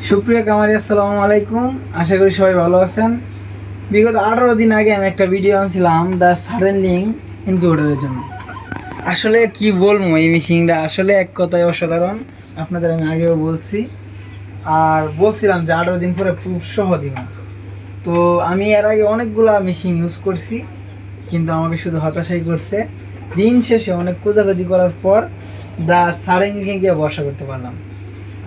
সুপ্রিয় কামারি, আসসালামু আলাইকুম। আশা করি সবাই ভালো আছেন। বিগত 18 দিন আগে আমি একটা ভিডিও আনছিলাম দ্য সাডেন লিঙ্ক ইনকিউবেটরের জন্য। আসলে কি বলবো, এই মেশিনটা আসলে এক কথায় অসাধারণ। আপনাদের আমি আগেও বলছি, আর বলছিলাম যে 18 দিন পরে প্রুফ সহ দিব। তো আমি এর আগে অনেকগুলা মেশিন ইউজ করছি, কিন্তু আমাকে শুধু হতাশাই করছে। দিন শেষে অনেক খোঁজাখুঁজি করার পর দ্য সাডেন লিঙ্কে ভরসা করতে পারলাম।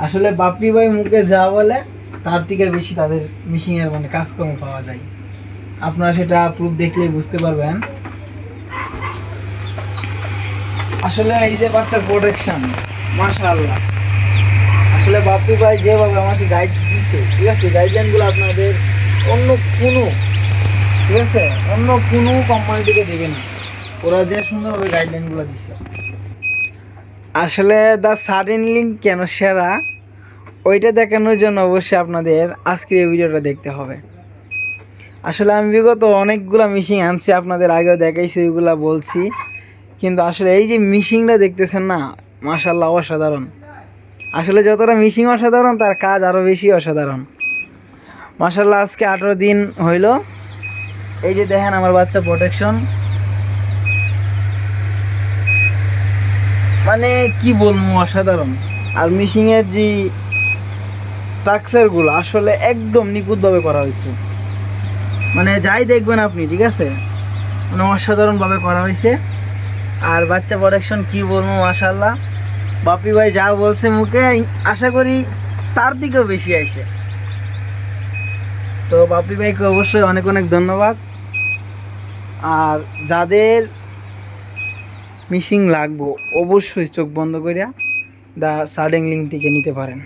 আসলে বাপ্পি ভাই মুখে যা বলে তার থেকে বেশি তাদের মেশিনের কাজকর্ম পাওয়া যায়। আপনারা সেটা প্রুফ দেখলেই বুঝতে পারবেন। আসলে এই যে বাচ্চার প্রোটেকশন, মাশাআল্লাহ। আসলে বাপ্পি ভাই যেভাবে আমাকে গাইড দিছে, ঠিক আছে, গাইডলাইনগুলো আপনাদের অন্য কোনো, ঠিক আছে, অন্য কোনো কোম্পানি থেকে দেবে না। ওরা যে সুন্দরভাবে গাইডলাইনগুলো দিছে। আসলে দ্য সাডেন লিঙ্ক কেন সেরা, ওইটা দেখানোর জন্য অবশ্যই আপনাদের আজকের এই ভিডিওটা দেখতে হবে। আসলে আমি বিগত অনেকগুলো মেশিন আনছি, আপনাদের আগেও দেখাইছি, ওইগুলা বলছি, কিন্তু আসলে এই যে মেশিনটা দেখতেছেন না, মাশাআল্লাহ অসাধারণ। আসলে যতটা মেশিন অসাধারণ, তার কাজ আরও বেশি অসাধারণ। মাশাআল্লাহ, আজকে 18 দিন হইল। এই যে দেখেন আমার বাচ্চা প্রোটেকশন, মানে কি বলবো, অসাধারণ। আর মেশিনের যে স্ট্রাকচারগুলো আসলে একদম নিখুঁতভাবে করা হয়েছে, মানে যাই দেখবেন আপনি, ঠিক আছে, মানে অসাধারণভাবে করা হয়েছে। আর বাচ্চা প্রোডাকশন কি বলবো, মাশাআল্লাহ। বাপি ভাই যা বলছে মুখে, আশা করি তার দিকেও বেশি আইছে। তো বাপি ভাইকে অবশ্যই অনেক অনেক ধন্যবাদ। আর যাদের মিশিং লাগবো, অবশ্যই চোখ বন্ধ করিয়া দ্য সাডেন লিঙ্ক থেকে নিতে পারেন।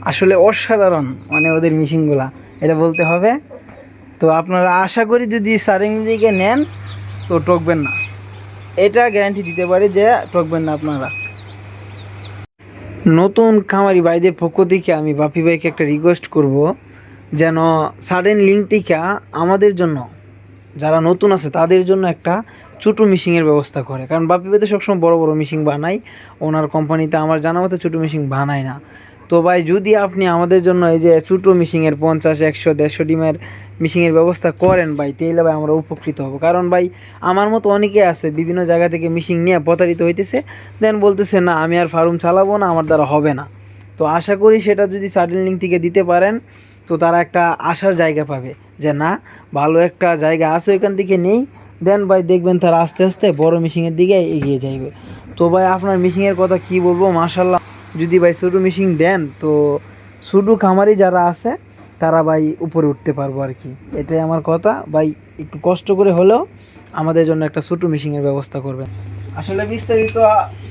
আসলে অসাধারণ, মানে ওদের মিশিংগুলা, এটা বলতে হবে। তো আপনারা আশা করি যদি সাডেন লিঙ্কে নেন তো ঠকবেন না, এটা গ্যারান্টি দিতে পারি যে ঠকবেন না আপনারা। নতুন খামারি ভাইদের পক্ষ থেকে আমি বাপি ভাইকে একটা রিকোয়েস্ট করব, যেন সাডেন লিঙ্ক থেকে আমাদের জন্য, যারা নতুন আছে তাদের জন্য একটা ছোটো মিশিংয়ের ব্যবস্থা করে। কারণ বাপি ভাই তো সবসময় বড় বড় মিশিং বানায়, ওনার কোম্পানিতে আমার জানা মতো ছোটো মিশিং বানায় না। তো ভাই, যদি আপনি আমাদের জন্য এই যে ছোটো মিশিংয়ের 50, 100, 150 ডিমের মিশিংয়ের ব্যবস্থা করেন ভাই, তাহলে ভাই আমরা উপকৃত হব। কারণ ভাই, আমার মতো অনেকে আছে বিভিন্ন জায়গা থেকে মিশিং নিয়ে প্রতারিত হইতেছে, দেন বলতেছে না আমি আর ফার্ম চালাবো না, আমার দ্বারা হবে না। তো আশা করি সেটা যদি সাডেন লিঙ্ক থেকে দিতে পারেন, তো তারা একটা আসার জায়গা পাবে যে না, ভালো একটা জায়গা আছে, ওইখান থেকে নেই। দেন ভাই দেখবেন তারা আস্তে আস্তে বড় মিশিংয়ের দিকে এগিয়ে যাইবে। তো ভাই, আপনার মিশিংয়ের কথা কি বলবো, মাশাআল্লাহ। যদি ভাই ছোটো মিশিং দেন, তো ছোটো খামারি যারা আছে তারা ভাই উপরে উঠতে পারবো আর কি, এটাই আমার কথা ভাই। একটু কষ্ট করে হলেও আমাদের জন্য একটা ছোটো মিশিংয়ের ব্যবস্থা করবেন। আসলে বিস্তারিত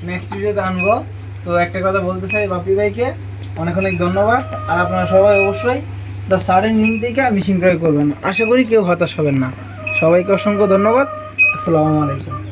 নেক্সট ভিডিওতে আনবো। তো একটা কথা বলতে চাই বাপি ভাইকে অনেক অনেক ধন্যবাদ। আর আপনারা সবাই অবশ্যই দ্য সাডেন লিঙ্ক থেকে মিশিং ক্রয় করবেন। আশা করি কেউ হতাশ হবেন না। সবাইকে অসংখ্য ধন্যবাদ। আসসালামু আলাইকুম।